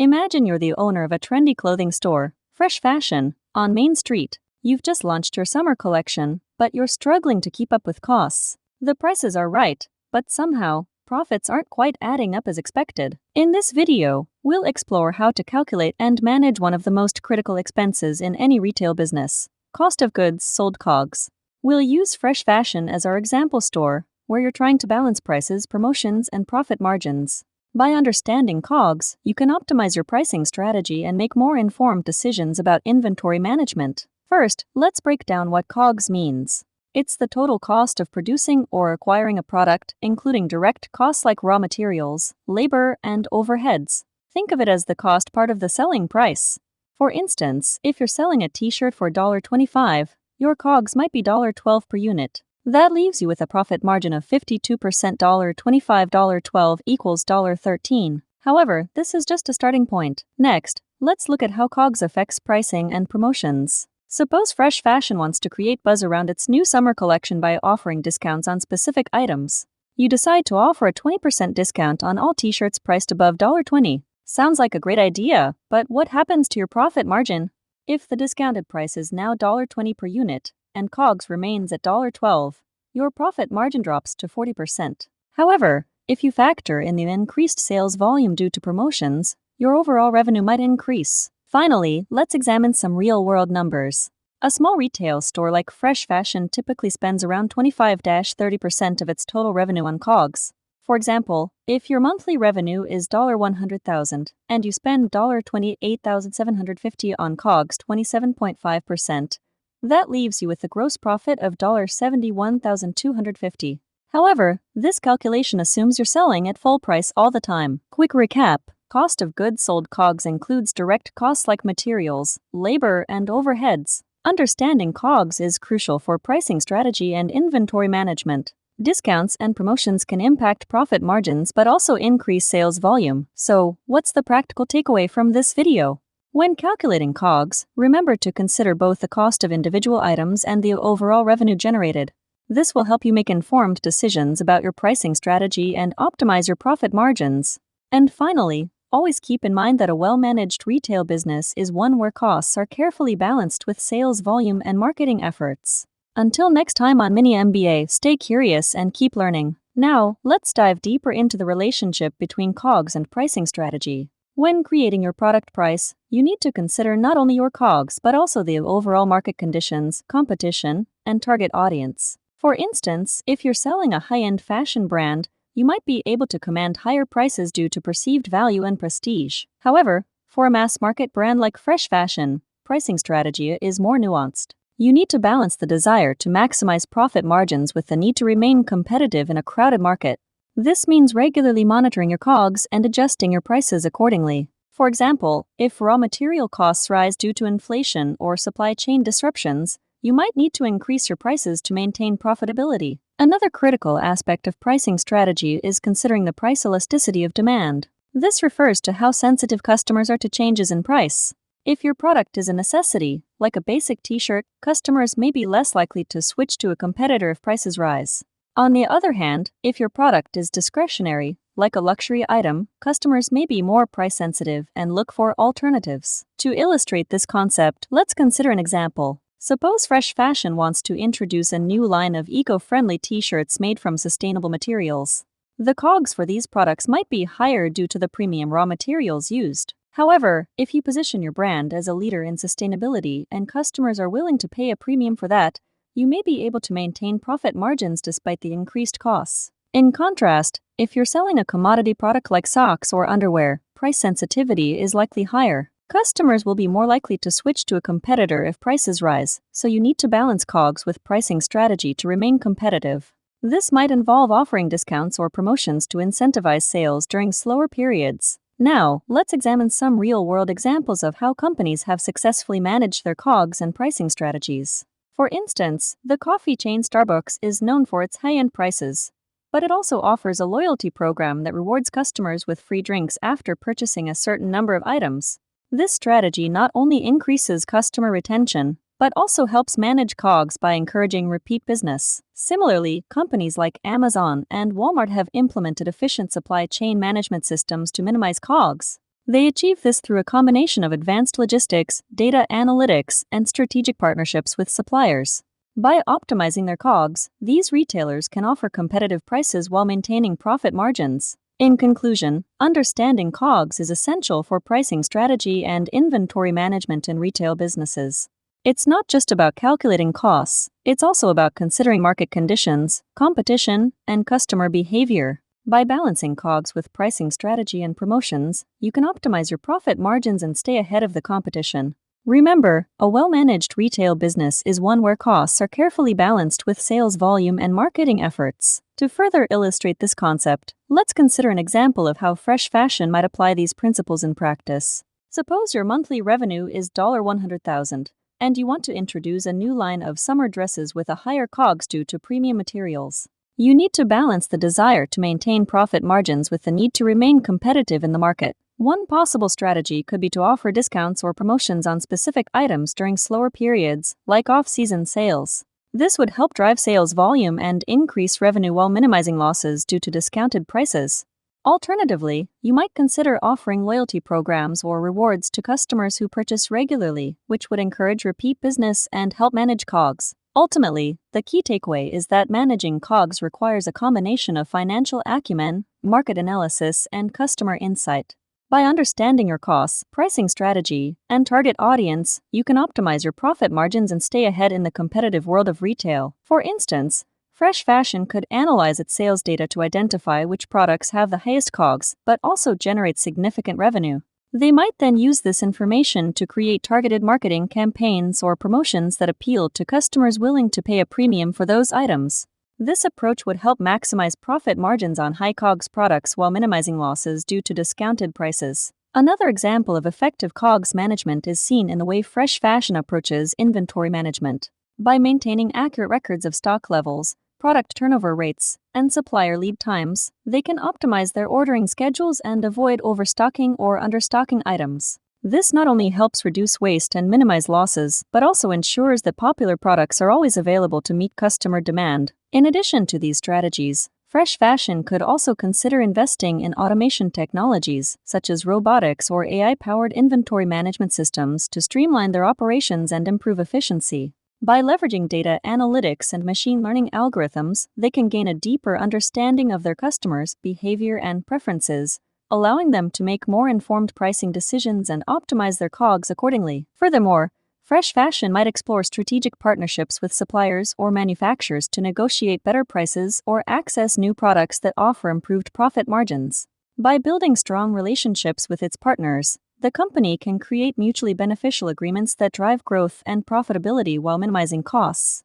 Imagine you're the owner of a trendy clothing store, Fresh Fashion, on Main Street. You've just launched your summer collection, but you're struggling to keep up with costs. The prices are right, but somehow, profits aren't quite adding up as expected. In this video, we'll explore how to calculate and manage one of the most critical expenses in any retail business: cost of goods sold (COGS). We'll use Fresh Fashion as our example store, where you're trying to balance prices, promotions, and profit margins. By understanding COGS, you can optimize your pricing strategy and make more informed decisions about inventory management. First, let's break down what COGS means. It's the total cost of producing or acquiring a product, including direct costs like raw materials, labor, and overheads. Think of it as the cost part of the selling price. For instance, if you're selling a t-shirt for $25, your COGS might be $12 per unit. That leaves you with a profit margin of 52%. $25, $12 equals $13. However, this is just a starting point. Next, let's look at how COGS affects pricing and promotions. Suppose Fresh Fashion wants to create buzz around its new summer collection by offering discounts on specific items. You decide to offer a 20% discount on all t-shirts priced above $20. Sounds like a great idea, but what happens to your profit margin? If the discounted price is now $20 per unit, and COGS remains at $12, your profit margin drops to 40%. However, if you factor in the increased sales volume due to promotions, your overall revenue might increase. Finally, let's examine some real-world numbers. A small retail store like Fresh Fashion typically spends around 25-30% of its total revenue on COGS. For example, if your monthly revenue is $100,000 and you spend $28,750 on COGS, 27.5%, that leaves you with a gross profit of $71,250. However, this calculation assumes you're selling at full price all the time. Quick recap: cost of goods sold (COGS) includes direct costs like materials, labor, and overheads. Understanding COGS is crucial for pricing strategy and inventory management. Discounts and promotions can impact profit margins but also increase sales volume. So, what's the practical takeaway from this video? When calculating COGS, remember to consider both the cost of individual items and the overall revenue generated. This will help you make informed decisions about your pricing strategy and optimize your profit margins. And finally, always keep in mind that a well-managed retail business is one where costs are carefully balanced with sales volume and marketing efforts. Until next time on Mini MBA, stay curious and keep learning. Now, let's dive deeper into the relationship between COGS and pricing strategy. When creating your product price, you need to consider not only your COGS but also the overall market conditions, competition, and target audience. For instance, if you're selling a high-end fashion brand, you might be able to command higher prices due to perceived value and prestige. However, for a mass-market brand like Fresh Fashion, pricing strategy is more nuanced. You need to balance the desire to maximize profit margins with the need to remain competitive in a crowded market. This means regularly monitoring your COGS and adjusting your prices accordingly. For example, if raw material costs rise due to inflation or supply chain disruptions, you might need to increase your prices to maintain profitability. Another critical aspect of pricing strategy is considering the price elasticity of demand. This refers to how sensitive customers are to changes in price. If your product is a necessity, like a basic t-shirt, customers may be less likely to switch to a competitor if prices rise. On the other hand, if your product is discretionary, like a luxury item, customers may be more price-sensitive and look for alternatives. To illustrate this concept, let's consider an example. Suppose Fresh Fashion wants to introduce a new line of eco-friendly t-shirts made from sustainable materials. The COGS for these products might be higher due to the premium raw materials used. However, if you position your brand as a leader in sustainability and customers are willing to pay a premium for that, you may be able to maintain profit margins despite the increased costs. In contrast, if you're selling a commodity product like socks or underwear, price sensitivity is likely higher. Customers will be more likely to switch to a competitor if prices rise, so you need to balance COGS with pricing strategy to remain competitive. This might involve offering discounts or promotions to incentivize sales during slower periods. Now, let's examine some real-world examples of how companies have successfully managed their COGS and pricing strategies. For instance, the coffee chain Starbucks is known for its high-end prices, but it also offers a loyalty program that rewards customers with free drinks after purchasing a certain number of items. This strategy not only increases customer retention, but also helps manage COGS by encouraging repeat business. Similarly, companies like Amazon and Walmart have implemented efficient supply chain management systems to minimize COGS. They achieve this through a combination of advanced logistics, data analytics, and strategic partnerships with suppliers. By optimizing their COGS, these retailers can offer competitive prices while maintaining profit margins. In conclusion, understanding COGS is essential for pricing strategy and inventory management in retail businesses. It's not just about calculating costs, it's also about considering market conditions, competition, and customer behavior. By balancing COGS with pricing strategy and promotions, you can optimize your profit margins and stay ahead of the competition. Remember, a well-managed retail business is one where costs are carefully balanced with sales volume and marketing efforts. To further illustrate this concept, let's consider an example of how fresh fashion might apply these principles in practice. Suppose your monthly revenue is $100,000, and you want to introduce a new line of summer dresses with a higher COGS due to premium materials. You need to balance the desire to maintain profit margins with the need to remain competitive in the market. One possible strategy could be to offer discounts or promotions on specific items during slower periods, like off-season sales. This would help drive sales volume and increase revenue while minimizing losses due to discounted prices. Alternatively, you might consider offering loyalty programs or rewards to customers who purchase regularly, which would encourage repeat business and help manage COGS. Ultimately, the key takeaway is that managing COGS requires a combination of financial acumen, market analysis, and customer insight. By understanding your costs, pricing strategy, and target audience, you can optimize your profit margins and stay ahead in the competitive world of retail. For instance, Fresh Fashion could analyze its sales data to identify which products have the highest COGS but also generate significant revenue. They might then use this information to create targeted marketing campaigns or promotions that appeal to customers willing to pay a premium for those items. This approach would help maximize profit margins on high COGS products while minimizing losses due to discounted prices. Another example of effective COGS management is seen in the way Fresh Fashion approaches inventory management. By maintaining accurate records of stock levels, product turnover rates, and supplier lead times, they can optimize their ordering schedules and avoid overstocking or understocking items. This not only helps reduce waste and minimize losses, but also ensures that popular products are always available to meet customer demand. In addition to these strategies, Fresh Fashion could also consider investing in automation technologies, such as robotics or AI-powered inventory management systems, to streamline their operations and improve efficiency. By leveraging data analytics and machine learning algorithms, they can gain a deeper understanding of their customers' behavior and preferences, allowing them to make more informed pricing decisions and optimize their COGS accordingly. Furthermore, Fresh Fashion might explore strategic partnerships with suppliers or manufacturers to negotiate better prices or access new products that offer improved profit margins. By building strong relationships with its partners, the company can create mutually beneficial agreements that drive growth and profitability while minimizing costs.